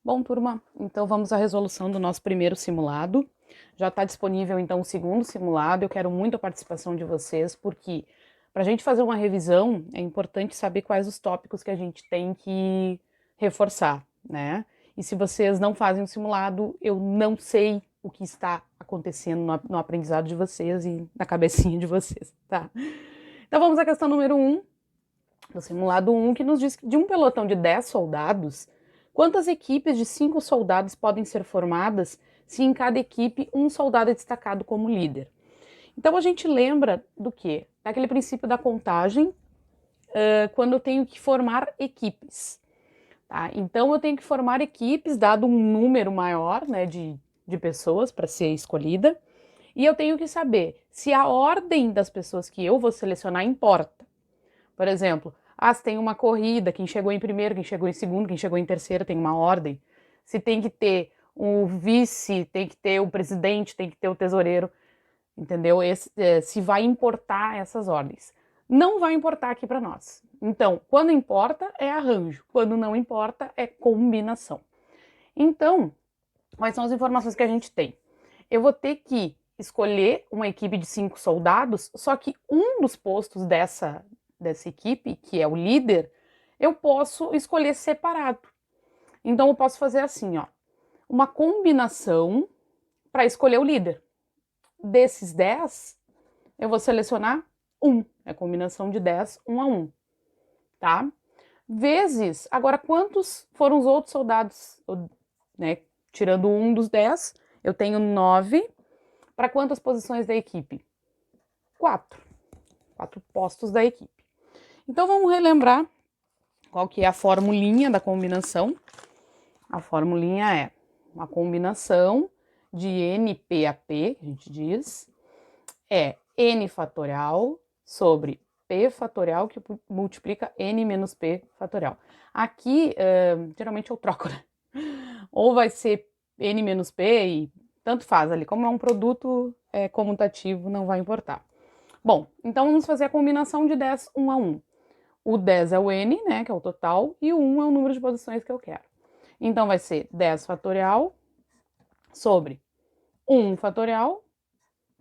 Bom, turma, então vamos à resolução do nosso primeiro simulado. Já está disponível, então, o segundo simulado. Eu quero muito a participação de vocês, porque para a gente fazer uma revisão, é importante saber quais os tópicos que a gente tem que reforçar, né? E se vocês não fazem o simulado, eu não sei o que está acontecendo no aprendizado de vocês e na cabecinha de vocês, tá? Então vamos à questão número 1, do simulado 1, que nos diz que de um pelotão de 10 soldados, quantas equipes de 5 soldados podem ser formadas se em cada equipe um soldado é destacado como líder? Então a gente lembra do quê? Daquele princípio da contagem, quando eu tenho que formar equipes. Tá? Então eu tenho que formar equipes, dado um número maior, né, de pessoas para ser escolhida, e eu tenho que saber se a ordem das pessoas que eu vou selecionar importa. Por exemplo, se tem uma corrida, quem chegou em primeiro, quem chegou em segundo, quem chegou em terceiro, tem uma ordem. Se tem que ter o vice, tem que ter o presidente, tem que ter o tesoureiro, entendeu? Se vai importar essas ordens. Não vai importar aqui para nós. Então, quando importa, é arranjo. Quando não importa, é combinação. Então, quais são as informações que a gente tem? Eu vou ter que escolher uma equipe de 5 soldados, só que um dos postos dessa equipe, que é o líder, eu posso escolher separado. Então eu posso fazer assim, ó, uma combinação para escolher o líder. Desses 10, eu vou selecionar um. É combinação de 10, 1 a 1, tá? Vezes, agora quantos foram os outros soldados, né? Tirando um dos 10, eu tenho 9. Para quantas posições da equipe? 4. 4 postos da equipe. Então vamos relembrar qual que é a formulinha da combinação. A formulinha é uma combinação de NP a P, a gente diz, é N fatorial sobre P fatorial que multiplica N menos P fatorial. Aqui, geralmente eu troco, né? Ou vai ser N menos P e tanto faz ali. Como é um produto comutativo, não vai importar. Bom, então vamos fazer a combinação de 10, 1 a 1. O 10 é o N, né, que é o total, e o 1 é o número de posições que eu quero. Então vai ser 10 fatorial sobre 1 fatorial,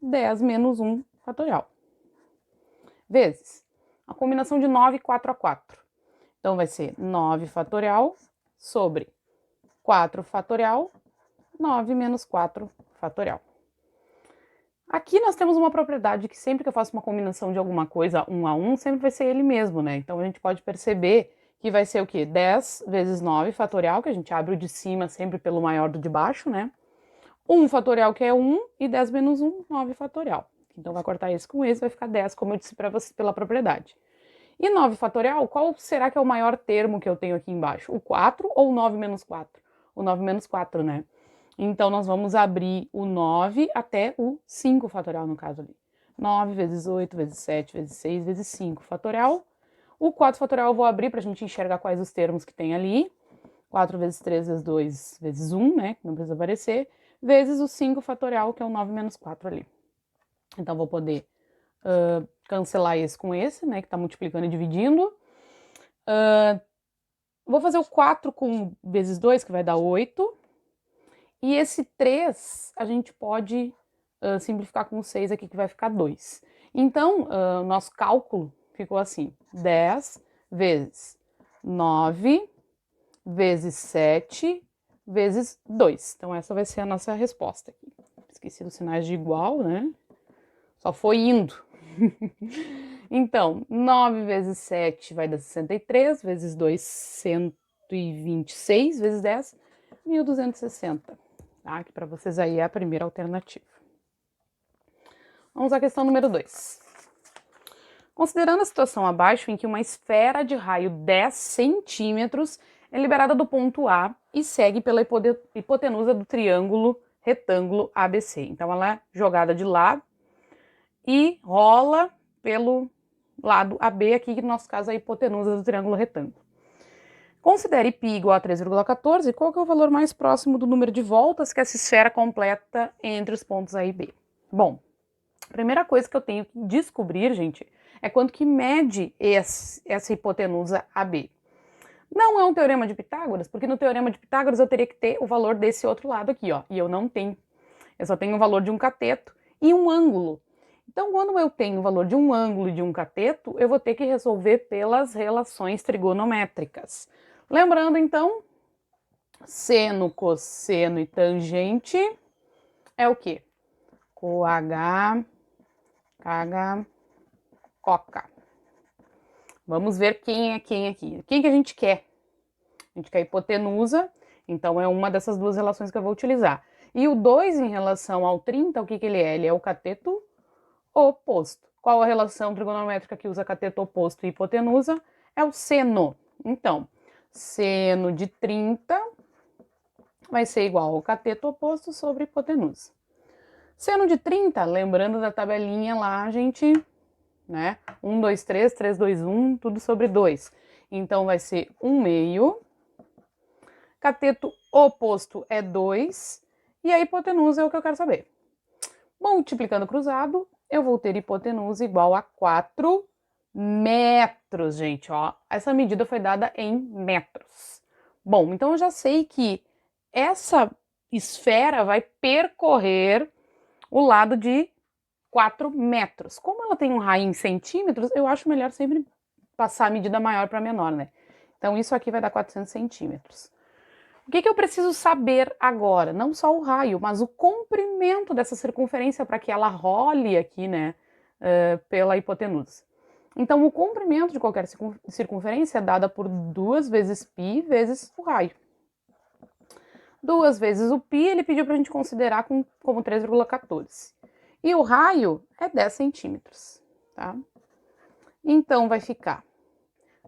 10 menos 1 fatorial. Vezes a combinação de 9, 4 a 4. Então vai ser 9 fatorial sobre 4 fatorial, 9 menos 4 fatorial. Aqui nós temos uma propriedade que sempre que eu faço uma combinação de alguma coisa 1 a 1, sempre vai ser ele mesmo, né? Então a gente pode perceber que vai ser o quê? 10 vezes 9 fatorial, que a gente abre o de cima sempre pelo maior do de baixo, né? 1 fatorial, que é 1, e 10 menos 1, 9 fatorial. Então vai cortar esse com esse, vai ficar 10, como eu disse para você, pela propriedade. E 9 fatorial, qual será que é o maior termo que eu tenho aqui embaixo? O 4 ou o 9 menos 4? O 9 menos 4, né? Então, nós vamos abrir o 9 até o 5 fatorial, no caso ali. 9 vezes 8, vezes 7, vezes 6, vezes 5 fatorial. O 4 fatorial eu vou abrir para a gente enxergar quais os termos que tem ali. 4 vezes 3 vezes 2 vezes 1, né? Que não precisa aparecer. Vezes o 5 fatorial, que é o 9 menos 4 ali. Então, vou poder cancelar esse com esse, né? Que está multiplicando e dividindo. Vou fazer o 4 com vezes 2, que vai dar 8. E esse 3, a gente pode simplificar com 6 aqui, que vai ficar 2. Então, o nosso cálculo ficou assim: 10 vezes 9 vezes 7 vezes 2. Então, essa vai ser a nossa resposta aqui. Esqueci dos sinais de igual, né? Só foi indo. Então, 9 vezes 7 vai dar 63, vezes 2, 126, vezes 10, 1260. Tá? Que para vocês aí é a primeira alternativa. Vamos à questão número 2. Considerando a situação abaixo em que uma esfera de raio 10 centímetros é liberada do ponto A e segue pela hipotenusa do triângulo retângulo ABC. Então ela é jogada de lado e rola pelo lado AB, aqui que no nosso caso é a hipotenusa do triângulo retângulo. Considere π igual a 3,14, qual que é o valor mais próximo do número de voltas que essa esfera completa entre os pontos A e B? Bom, a primeira coisa que eu tenho que descobrir, gente, é quanto que mede essa hipotenusa AB. Não é um teorema de Pitágoras, porque no teorema de Pitágoras eu teria que ter o valor desse outro lado aqui, ó, e eu não tenho. Eu só tenho o valor de um cateto e um ângulo. Então, quando eu tenho o valor de um ângulo e de um cateto, eu vou ter que resolver pelas relações trigonométricas. Lembrando, então, seno, cosseno e tangente é o quê? Coh, kh, coca. Vamos ver quem é quem aqui. Quem que a gente quer? A gente quer a hipotenusa, então é uma dessas duas relações que eu vou utilizar. E o 2 em relação ao 30, o que que ele é? Ele é o cateto oposto. Qual a relação trigonométrica que usa cateto oposto e hipotenusa? É o seno. Então, seno de 30 vai ser igual ao cateto oposto sobre hipotenusa. Seno de 30, lembrando da tabelinha lá, gente, né? 1, 2, 3, 3, 2, 1, tudo sobre 2. Então, vai ser 1 meio. Cateto oposto é 2. E a hipotenusa é o que eu quero saber. Multiplicando cruzado, eu vou ter hipotenusa igual a 4 metros, gente, ó. Essa medida foi dada em metros. Bom, então eu já sei que essa esfera vai percorrer o lado de 4 metros. Como ela tem um raio em centímetros, eu acho melhor sempre passar a medida maior para menor, né? Então isso aqui vai dar 400 centímetros. O que eu preciso saber agora? Não só o raio, mas o comprimento dessa circunferência para que ela role aqui, né, pela hipotenusa. Então, o comprimento de qualquer circunferência é dada por 2 vezes π vezes o raio. 2 vezes o π, ele pediu para a gente considerar como 3,14. E o raio é 10 centímetros, tá? Então, vai ficar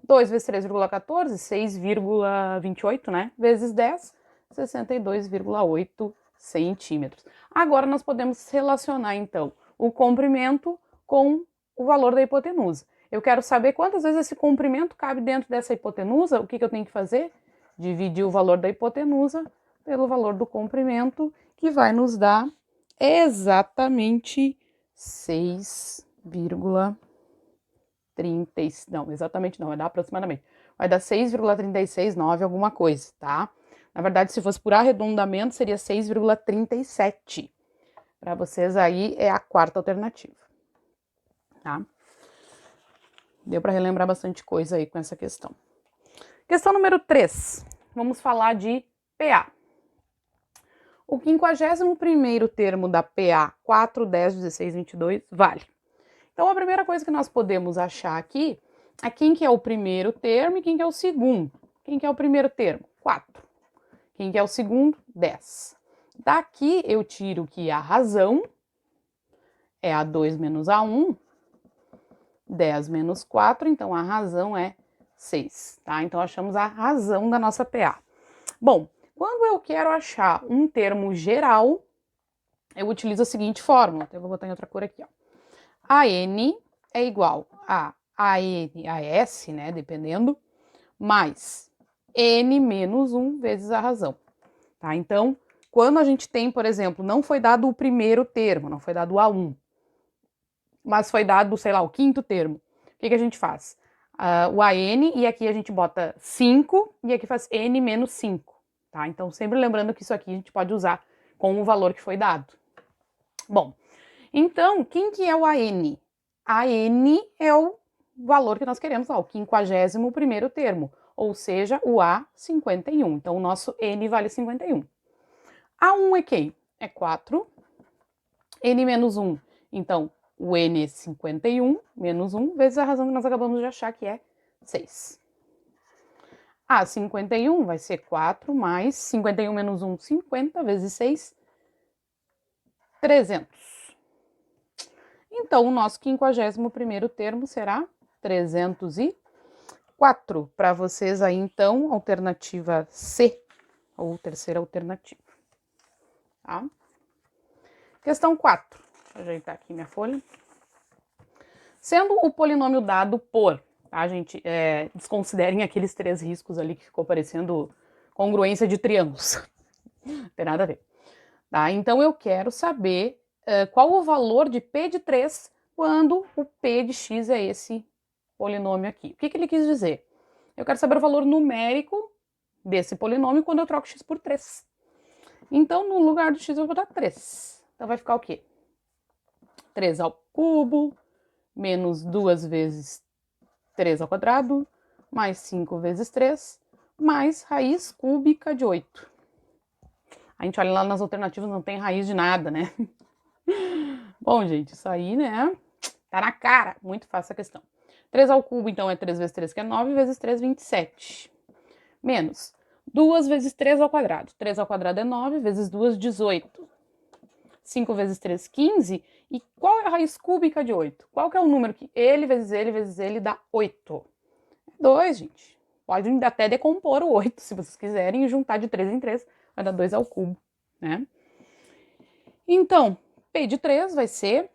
2 vezes 3,14, 6,28, né? Vezes 10, 62,8 centímetros. Agora nós podemos relacionar, então, o comprimento com o valor da hipotenusa. Eu quero saber quantas vezes esse comprimento cabe dentro dessa hipotenusa. O que eu tenho que fazer? Dividir o valor da hipotenusa pelo valor do comprimento, que vai nos dar exatamente 6,30. Não, exatamente não, vai dar aproximadamente. Vai dar 6,369 alguma coisa, tá? Na verdade, se fosse por arredondamento, seria 6,37. Para vocês aí é a quarta alternativa, tá? Deu para relembrar bastante coisa aí com essa questão. Questão número 3. Vamos falar de PA. O 51º termo da PA 4, 10, 16, 22 vale. Então, a primeira coisa que nós podemos achar aqui é quem que é o primeiro termo e quem que é o segundo. Quem que é o primeiro termo? 4. Quem que é o segundo? 10. Daqui eu tiro que a razão é a 2 menos a 1, 10 menos 4, então a razão é 6, tá? Então, achamos a razão da nossa PA. Bom, quando eu quero achar um termo geral, eu utilizo a seguinte fórmula. Então, eu vou botar em outra cor aqui, ó. A N é igual a N, a S, né, dependendo, mais N menos 1 vezes a razão, tá? Então, quando a gente tem, por exemplo, não foi dado o primeiro termo, não foi dado o A1, mas foi dado, sei lá, o quinto termo, o que a gente faz? O AN, e aqui a gente bota 5, e aqui faz N menos 5, tá? Então, sempre lembrando que isso aqui a gente pode usar com o valor que foi dado. Bom, então, quem que é o AN? AN é o valor que nós queremos, ó, o 51º termo, ou seja, o A51. Então, o nosso N vale 51. A1 é quem? É 4. N menos 1, então, o N é 51, menos 1, vezes a razão que nós acabamos de achar, que é 6. A51 vai ser 4 mais 51 menos 1, 50, vezes 6, 300. Então, o nosso 51º termo será 304. Para vocês aí, então, alternativa C, ou terceira alternativa. Tá? Questão 4. Vou ajeitar aqui minha folha. Sendo o polinômio dado por, tá, gente? Desconsiderem aqueles 3 riscos ali que ficou parecendo congruência de triângulos. Não tem nada a ver. Tá? Então, eu quero saber qual o valor de P de 3 quando o P de x é esse polinômio aqui. O que ele quis dizer? Eu quero saber o valor numérico desse polinômio quando eu troco x por 3. Então, no lugar do x, eu vou botar 3. Então, vai ficar o quê? 3 ao cubo, menos 2 vezes 3 ao quadrado, mais 5 vezes 3, mais raiz cúbica de 8. A gente olha lá nas alternativas, não tem raiz de nada, né? Bom, gente, isso aí, né? Tá na cara. Muito fácil a questão. 3 ao cubo, então, é 3 vezes 3, que é 9, vezes 3, 27. Menos 2 vezes 3 ao quadrado. 3 ao quadrado é 9, vezes 2, 18. 5 vezes 3, 15. E qual é a raiz cúbica de 8? Qual que é o número que ele vezes ele dá 8? 2, gente. Pode até decompor o 8, se vocês quiserem, e juntar de 3 em 3, vai dar 2 ao cubo, né? Então, P de 3 vai ser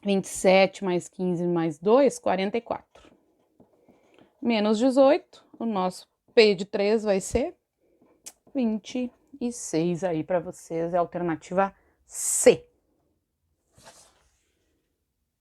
27 mais 15 mais 2, 44. Menos 18, o nosso P de 3 vai ser 26 aí para vocês, é a alternativa C.